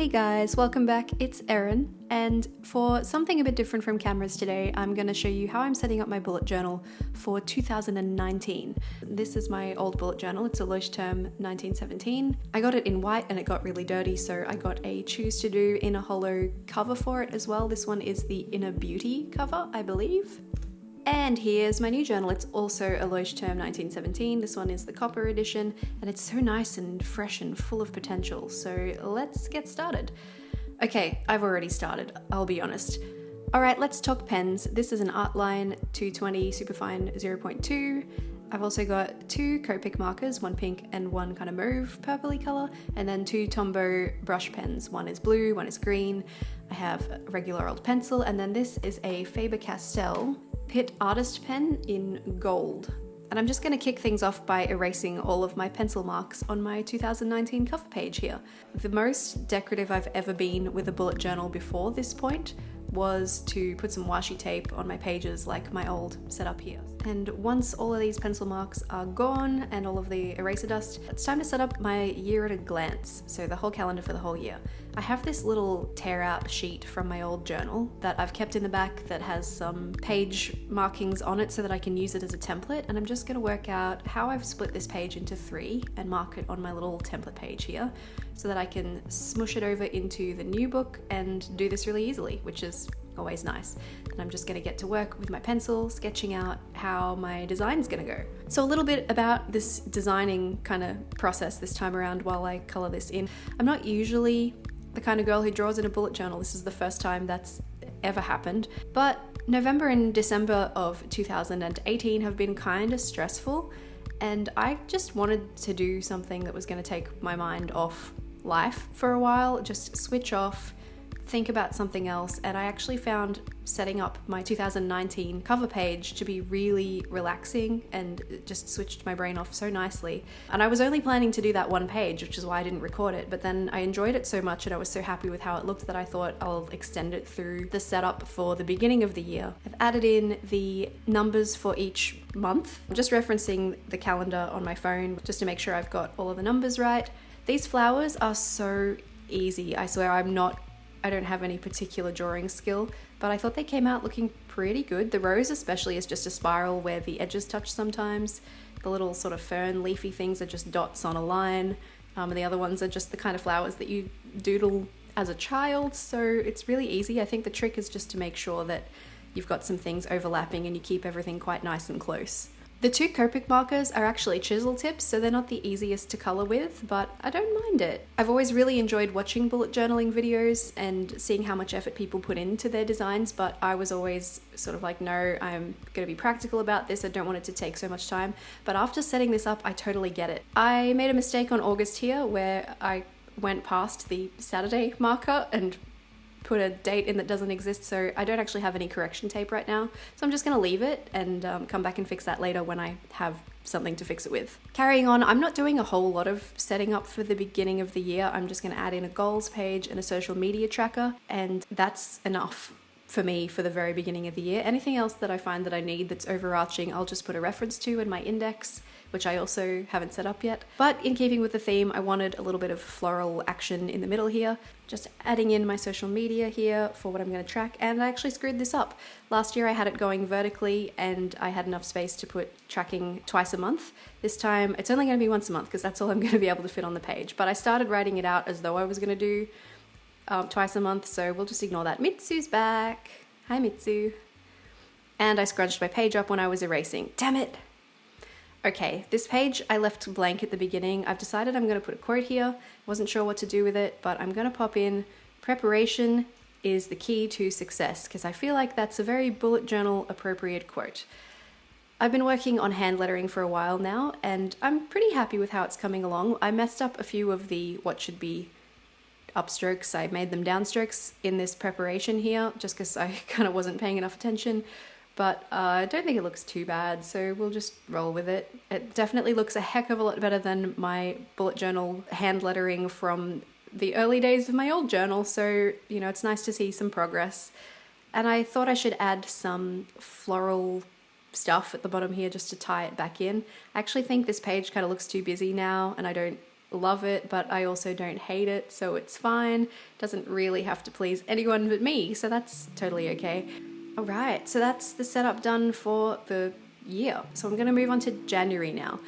Hey guys, welcome back. It's Erin, and for something a bit different from cameras today, I'm going to show you how I'm setting up my bullet journal for 2019. This is my old bullet journal. It's a Leuchtturm 1917. I got it in white and it got really dirty, so I got a Choose to Do in a Holo cover for it as well. This one is the Inner Beauty cover, I believe. And here's my new journal. It's also a Leuchtturm 1917. This one is the copper edition, and it's so nice and fresh and full of potential. So let's get started. Okay, I've already started, I'll be honest. All right, let's talk pens. This is an Artline 220 Superfine 0.2. I've also got two Copic markers, one pink and one kind of mauve purpley color, and then two Tombow brush pens. One is blue, one is green. I have a regular old pencil, and then this is a Faber-Castell Pitt Artist pen in gold. And I'm just going to kick things off by erasing all of my pencil marks on my 2019 cover page here. The most decorative I've ever been with a bullet journal before this point was to put some washi tape on my pages like my old setup here. And once all of these pencil marks are gone and all of the eraser dust, it's time to set up my year at a glance, so the whole calendar for the whole year. I have this little tear out sheet from my old journal that I've kept in the back that has some page markings on it so that I can use it as a template, and I'm just going to work out how I've split this page into 3 and mark it on my little template page here so that I can smush it over into the new book and do this really easily, which is always nice. And I'm just going to get to work with my pencil, sketching out how my design's going to go. So a little bit about this designing kind of process this time around while I color this in. I'm not usually the kind of girl who draws in a bullet journal. This is the first time that's ever happened. But November and December of 2018 have been kind of stressful, and I just wanted to do something that was going to take my mind off life for a while, just switch off, think about something else. And I actually found setting up my 2019 cover page to be really relaxing, and it just switched my brain off so nicely. And I was only planning to do that one page, which is why I didn't record it, but then I enjoyed it so much and I was so happy with how it looked that I thought I'll extend it through the setup for the beginning of the year. I've added in the numbers for each month. I'm just referencing the calendar on my phone just to make sure I've got all of the numbers right. These flowers are so easy. I swear I don't have any particular drawing skill, but I thought they came out looking pretty good. The rose especially is just a spiral where the edges touch sometimes. The little sort of fern leafy things are just dots on a line, and the other ones are just the kind of flowers that you doodle as a child, so it's really easy. I think the trick is just to make sure that you've got some things overlapping and you keep everything quite nice and close. The two Copic markers are actually chisel tips, so they're not the easiest to color with, but I don't mind it. I've always really enjoyed watching bullet journaling videos and seeing how much effort people put into their designs, but I was always sort of like, no, I'm going to be practical about this. I don't want it to take so much time. But after setting this up, I totally get it. I made a mistake on August here where I went past the Saturday marker and put a date in that doesn't exist, so I don't actually have any correction tape right now, so I'm just going to leave it and come back and fix that later when I have something to fix it with. Carrying on, I'm not doing a whole lot of setting up for the beginning of the year. I'm just going to add in a goals page and a social media tracker, and that's enough for me for the very beginning of the year. Anything else that I find that I need that's overarching, I'll just put a reference to in my index, which I also haven't set up yet. But in keeping with the theme, I wanted a little bit of floral action in the middle here. Just adding in my social media here for what I'm going to track, and I actually screwed this up. Last year I had it going vertically and I had enough space to put tracking twice a month. This time it's only going to be once a month because that's all I'm going to be able to fit on the page. But I started writing it out as though I was going to do twice a month, so we'll just ignore that. Mitsu's back. Hi Mitsu. And I scrunched my page up when I was erasing. Damn it! Okay, this page I left blank at the beginning. I've decided I'm going to put a quote here. Wasn't sure what to do with it, but I'm going to pop in, preparation is the key to success, because I feel like that's a very bullet journal appropriate quote. I've been working on hand lettering for a while now, and I'm pretty happy with how it's coming along. I messed up a few of the what should be upstrokes. I made them downstrokes in this preparation here, just because I kind of wasn't paying enough attention. But I don't think it looks too bad, so we'll just roll with it. It definitely looks a heck of a lot better than my bullet journal hand lettering from the early days of my old journal, so, you know, it's nice to see some progress. And I thought I should add some floral stuff at the bottom here just to tie it back in. I actually think this page kind of looks too busy now, and I don't love it, but I also don't hate it, so it's fine. Doesn't really have to please anyone but me, so that's totally okay. All right, so that's the setup done for the year. So I'm going to move on to January now.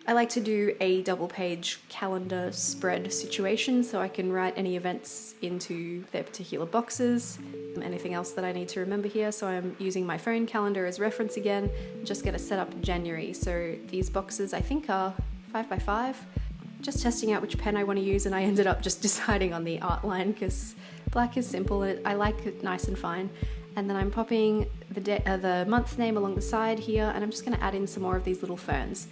I like to do a double page calendar spread situation so I can write any events into their particular boxes, anything else that I need to remember here. So I'm using my phone calendar as reference again. I'm just going to set up January. So these boxes I think are 5x5. Just testing out which pen I want to use, and I ended up just deciding on the Artline because black is simple and I like it nice and fine. And then I'm popping the month name along the side here, and I'm just going to add in some more of these little ferns.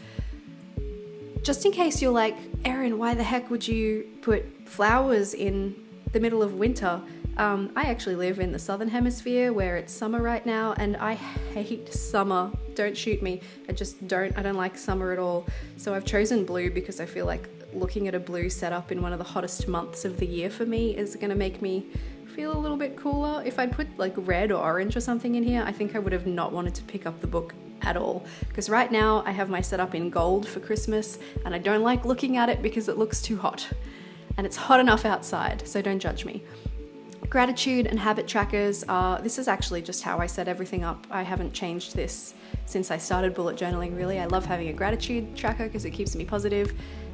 Just in case you're like, Erin, why the heck would you put flowers in the middle of winter? I actually live in the southern hemisphere where it's summer right now, and I hate summer. Don't shoot me. I don't like summer at all. So I've chosen blue because I feel like looking at a blue setup in one of the hottest months of the year for me is going to make me feel a little bit cooler. If I'd put like red or orange or something in here, I think I would have not wanted to pick up the book at all, because right now I have my setup in gold for Christmas and I don't like looking at it because it looks too hot, and it's hot enough outside, so don't judge me. Gratitude and habit trackers are, this is actually just how I set everything up. I haven't changed this since I started bullet journaling really. I love having a gratitude tracker because it keeps me positive,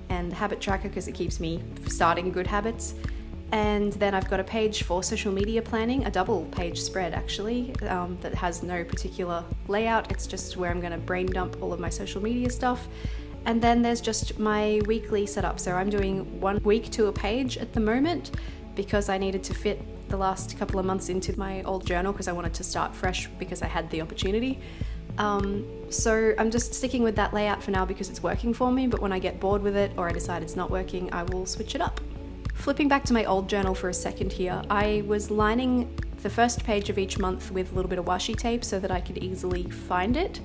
and habit tracker because it keeps me starting good habits. And then I've got a page for social media planning, a double page spread actually, that has no particular layout. It's just where I'm going to brain dump all of my social media stuff. And then there's just my weekly setup. So I'm doing 1 week to a page at the moment because I needed to fit the last couple of months into my old journal because I wanted to start fresh because I had the opportunity. So I'm just sticking with that layout for now because it's working for me, but when I get bored with it or I decide it's not working, I will switch it up. Flipping back to my old journal for a second here, I was lining the first page of each month with a little bit of washi tape so that I could easily find it.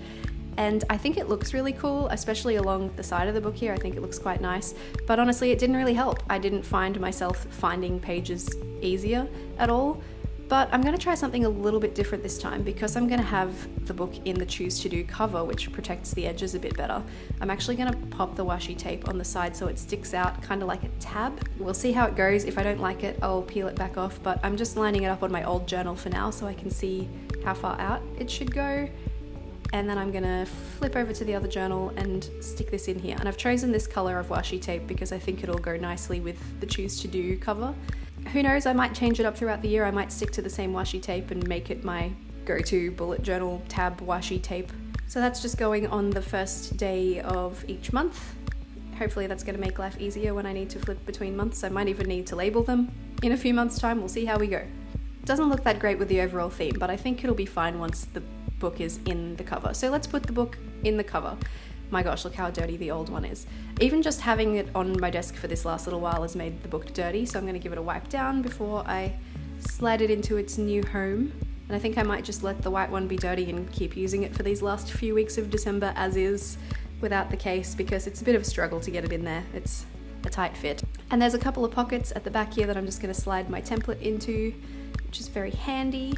And I think it looks really cool, especially along the side of the book here. I think it looks quite nice, but honestly, it didn't really help. I didn't find myself finding pages easier at all. But I'm going to try something a little bit different this time because I'm going to have the book in the Choose to Do cover, which protects the edges a bit better. I'm actually going to pop the washi tape on the side so it sticks out kind of like a tab. We'll see how it goes. If I don't like it, I'll peel it back off, but I'm just lining it up on my old journal for now so I can see how far out it should go. And then I'm going to flip over to the other journal and stick this in here. And I've chosen this color of washi tape because I think it'll go nicely with the Choose to Do cover. Who knows, I might change it up throughout the year. I might stick to the same washi tape and make it my go-to bullet journal tab washi tape. So that's just going on the first day of each month. Hopefully that's going to make life easier when I need to flip between months. I might even need to label them in a few months' time. We'll see how we go. Doesn't look that great with the overall theme, but I think it'll be fine once the book is in the cover. So let's put the book in the cover. My gosh, look how dirty the old one is. Even just having it on my desk for this last little while has made the book dirty, so I'm going to give it a wipe down before I slide it into its new home. And I think I might just let the white one be dirty and keep using it for these last few weeks of December as is, without the case, because it's a bit of a struggle to get it in there. It's a tight fit. And there's a couple of pockets at the back here that I'm just going to slide my template into, which is very handy.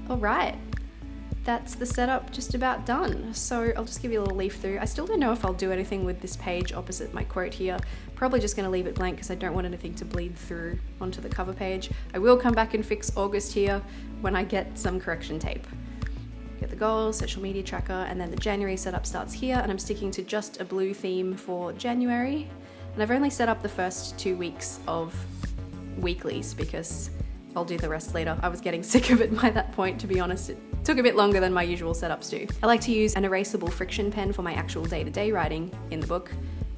All right. That's the setup just about done. So I'll just give you a little leaf through. I still don't know if I'll do anything with this page opposite my quote here. Probably just going to leave it blank because I don't want anything to bleed through onto the cover page. I will come back and fix August here when I get some correction tape. Get the goals, social media tracker, and then the January setup starts here, and I'm sticking to just a blue theme for January. And I've only set up the first 2 weeks of weeklies because I'll do the rest later. I was getting sick of it by that point, to be honest. It took a bit longer than my usual setups do. I like to use an erasable friction pen for my actual day-to-day writing in the book.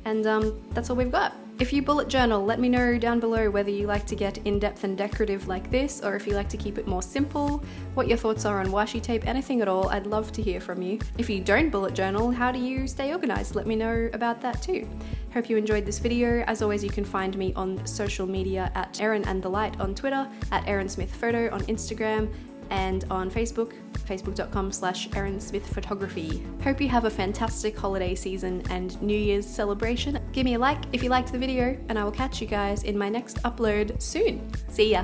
And that's all we've got. If you bullet journal, let me know down below whether you like to get in-depth and decorative like this, or if you like to keep it more simple, what your thoughts are on washi tape, anything at all. I'd love to hear from you. If you don't bullet journal, how do you stay organized? Let me know about that too. Hope you enjoyed this video. As always, you can find me on social media at Erin and the Light on Twitter, at Erin Smith Photo on Instagram, and on Facebook, facebook.com/ErinSmithPhotography. Hope you have a fantastic holiday season and New Year's celebration. Give me a like if you liked the video, and I will catch you guys in my next upload soon. See ya!